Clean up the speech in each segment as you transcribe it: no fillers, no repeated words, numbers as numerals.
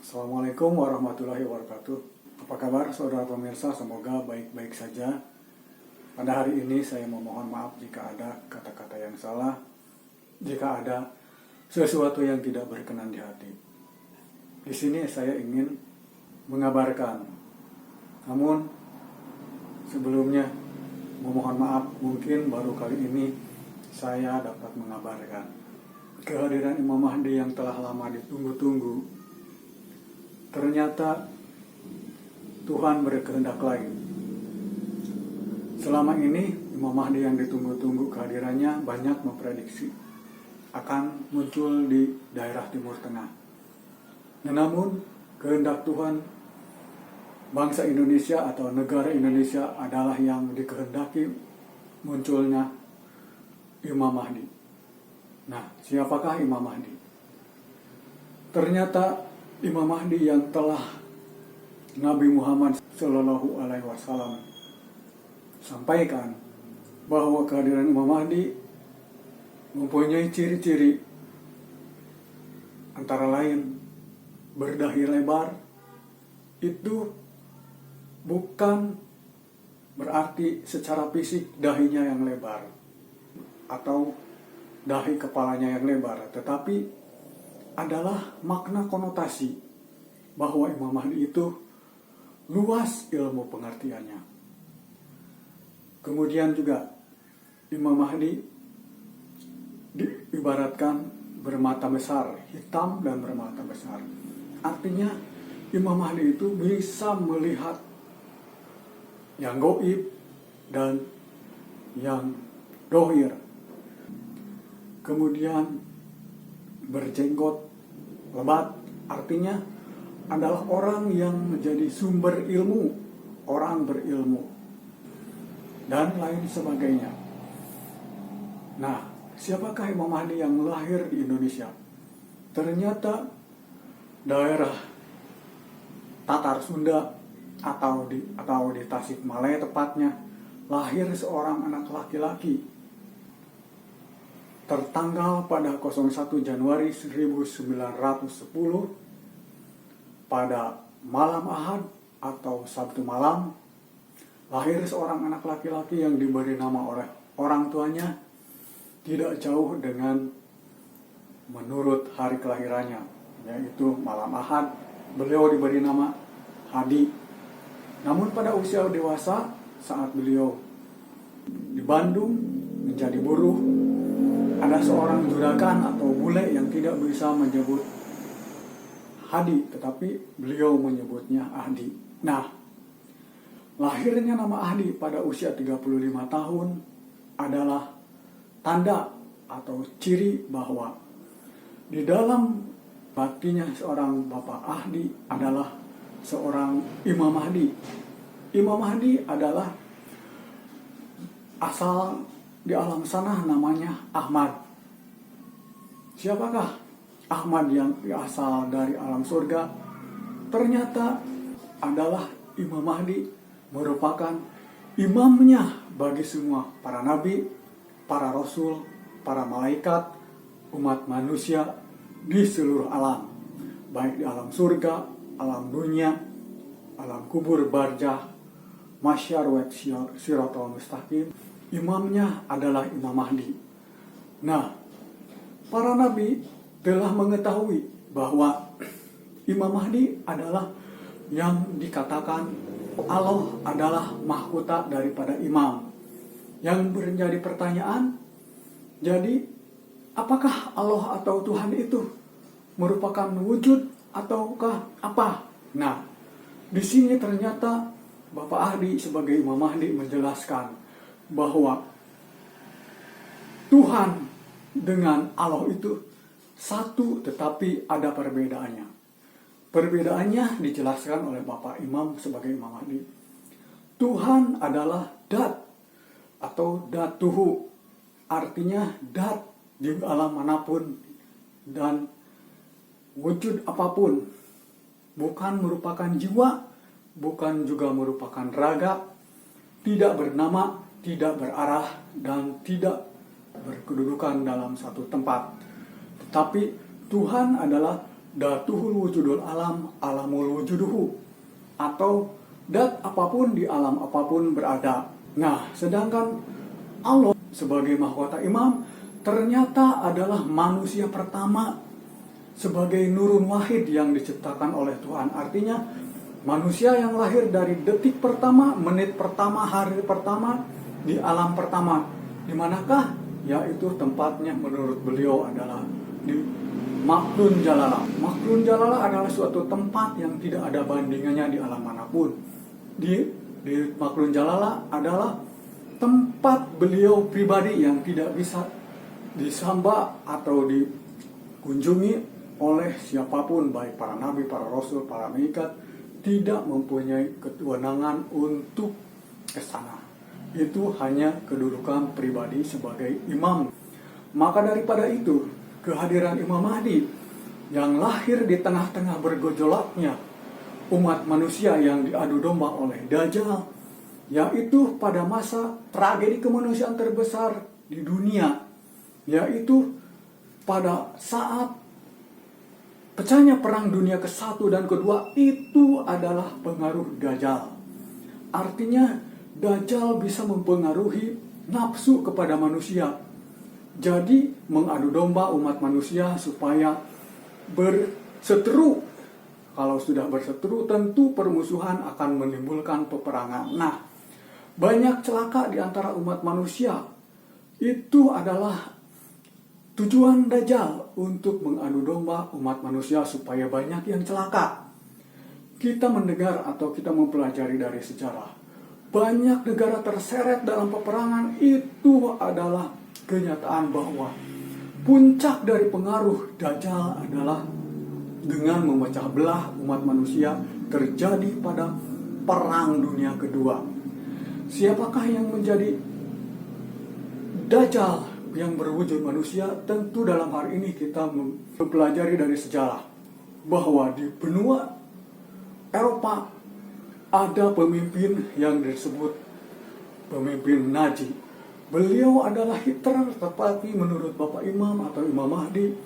Assalamualaikum warahmatullahi wabarakatuh. Apa kabar saudara pemirsa? Semoga baik-baik saja. Pada hari ini saya memohon maaf jika ada kata-kata yang salah, jika ada sesuatu yang tidak berkenan di hati. Di sini saya ingin mengabarkan. Namun sebelumnya memohon maaf, mungkin baru kali ini saya dapat mengabarkan kehadiran Imam Mahdi yang telah lama ditunggu-tunggu. Ternyata Tuhan berkehendak lain. Selama ini Imam Mahdi yang ditunggu-tunggu kehadirannya banyak memprediksi akan muncul di daerah Timur Tengah. Namun kehendak Tuhan, bangsa Indonesia atau negara Indonesia adalah yang dikehendaki munculnya Imam Mahdi. Nah, siapakah Imam Mahdi? Ternyata Imam Mahdi yang telah Nabi Muhammad Shallallahu Alaihi Wasallam sampaikan bahwa kehadiran Imam Mahdi mempunyai ciri-ciri antara lain berdahi lebar. Itu bukan berarti secara fisik dahinya yang lebar atau dahi kepalanya yang lebar, tetapi adalah makna konotasi bahwa Imam Mahdi itu luas ilmu pengertiannya. Kemudian juga Imam Mahdi diibaratkan bermata besar, hitam dan bermata besar. Artinya Imam Mahdi itu bisa melihat yang gaib dan yang dohir. Kemudian berjenggot lebat, artinya adalah orang yang menjadi sumber ilmu, orang berilmu, dan lain sebagainya. Nah, siapakah Imam Mahdi yang lahir di Indonesia? Ternyata daerah Tatar Sunda atau di Tasikmalaya tepatnya, lahir seorang anak laki-laki tertanggal pada 01 Januari 1910 pada malam Ahad atau Sabtu malam. Lahir seorang anak laki-laki yang diberi nama oleh orang tuanya tidak jauh dengan menurut hari kelahirannya, yaitu malam Ahad. Beliau diberi nama Hadi. Namun pada usia dewasa, saat beliau di Bandung menjadi buruh, ada seorang juragan atau bule yang tidak bisa menyebut Hadi, tetapi beliau menyebutnya Ahdi. Nah, lahirnya nama Ahdi pada usia 35 tahun adalah tanda atau ciri bahwa di dalam baktinya seorang Bapak Ahdi adalah seorang Imam Mahdi. Imam Mahdi adalah asal di alam sana namanya Ahmad. Siapakah Ahmad yang asal dari alam surga? Ternyata adalah Imam Mahdi merupakan imamnya bagi semua para nabi, para rasul, para malaikat, umat manusia di seluruh alam, baik di alam surga, alam dunia, alam kubur barzah, mahsyar wa siratal mustaqim. Imamnya adalah Imam Mahdi. Nah, para nabi telah mengetahui bahwa Imam Mahdi adalah yang dikatakan Allah adalah mahkota daripada imam. Yang menjadi pertanyaan, jadi apakah Allah atau Tuhan itu merupakan wujud ataukah apa? Nah, di sini ternyata Bapak Ahdi sebagai Imam Mahdi menjelaskan bahwa Tuhan dengan Allah itu satu, tetapi ada perbedaannya. Perbedaannya dijelaskan oleh Bapak Imam sebagai Imam Mahdi. Tuhan adalah dat atau datuhu, artinya dat di alam manapun dan wujud apapun, bukan merupakan jiwa, bukan juga merupakan raga, tidak bernama, tidak berarah, dan tidak berkedudukan dalam satu tempat. Tetapi Tuhan adalah datuhul wujudul alam, alamul wujuduhu, atau dat apapun di alam apapun berada. Nah, sedangkan Allah sebagai mahkota imam ternyata adalah manusia pertama sebagai nurun wahid yang diciptakan oleh Tuhan. Artinya manusia yang lahir dari detik pertama, menit pertama, hari pertama, di alam pertama. Di manakah? Yaitu tempatnya menurut beliau adalah di Maklun Jalala. Maklun Jalala adalah suatu tempat yang tidak ada bandingannya di alam manapun. Di Maklun Jalala adalah tempat beliau pribadi yang tidak bisa disamba atau dikunjungi oleh siapapun, baik para nabi, para rasul, para malaikat, tidak mempunyai kewenangan untuk ke sana. Itu hanya kedudukan pribadi sebagai imam. Maka daripada itu, kehadiran Imam Mahdi yang lahir di tengah-tengah bergejolaknya umat manusia yang diadu domba oleh Dajjal, yaitu pada masa tragedi kemanusiaan terbesar di dunia, yaitu pada saat pecahnya perang dunia ke-1 dan ke-2, itu adalah pengaruh Dajjal. Artinya Dajjal bisa mempengaruhi nafsu kepada manusia. Jadi mengadu domba umat manusia supaya berseteru. Kalau sudah berseteru tentu permusuhan akan menimbulkan peperangan. Nah, banyak celaka di antara umat manusia. Itu adalah tujuan Dajjal untuk mengadu domba umat manusia supaya banyak yang celaka. Kita mendengar atau kita mempelajari dari sejarah, banyak negara terseret dalam peperangan. Itu adalah kenyataan bahwa puncak dari pengaruh Dajjal adalah dengan memecah belah umat manusia terjadi pada Perang Dunia Kedua. Siapakah yang menjadi Dajjal yang berwujud manusia? Tentu dalam hari ini kita mempelajari dari sejarah bahwa di benua Eropa ada pemimpin yang disebut pemimpin Nazi. Beliau adalah Hitler, tetapi menurut Bapak Imam atau Imam Mahdi,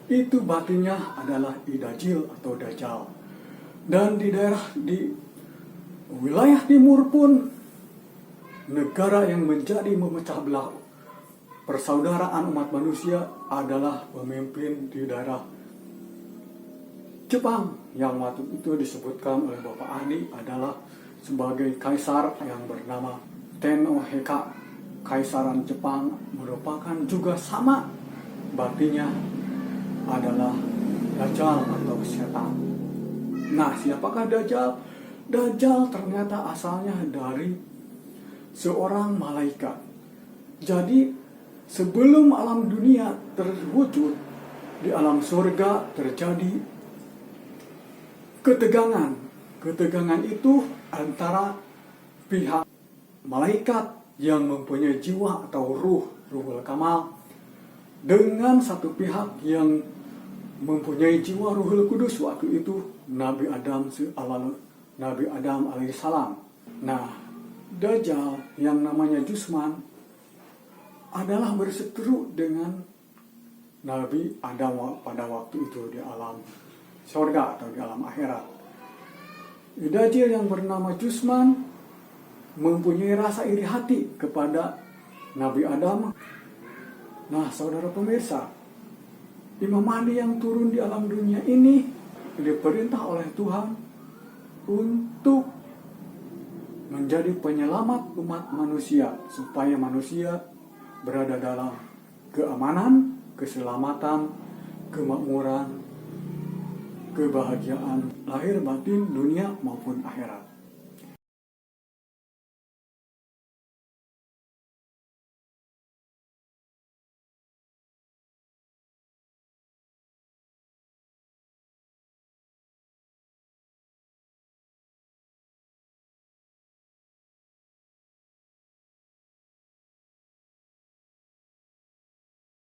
itu batinnya adalah Idajil atau Dajjal. Dan di wilayah timur pun, negara yang menjadi memecah belah persaudaraan umat manusia adalah pemimpin di daerah Jepang, yang waktu itu disebutkan oleh Bapak Adi adalah sebagai kaisar yang bernama Tennoheka. Kaisaran Jepang merupakan juga sama batinnya adalah Dajjal atau setan. Nah, siapakah Dajjal? Dajjal ternyata asalnya dari seorang malaikat. Jadi sebelum alam dunia terwujud, di alam surga terjadi ketegangan. Ketegangan itu antara pihak malaikat yang mempunyai jiwa atau ruhul kamal, dengan satu pihak yang mempunyai jiwa ruhul kudus, waktu itu Nabi Adam alaihissalam. Nah, Dajjal yang namanya Jusman adalah berseteru dengan Nabi Adam pada waktu itu di alam surga atau di alam akhirat. Dajjal yang bernama Jusman mempunyai rasa iri hati kepada Nabi Adam. Nah, saudara pemirsa, Imam Mahdi yang turun di alam dunia ini diperintah oleh Tuhan untuk menjadi penyelamat umat manusia, supaya manusia berada dalam keamanan, keselamatan, kemakmuran, kebahagiaan lahir batin dunia maupun akhirat.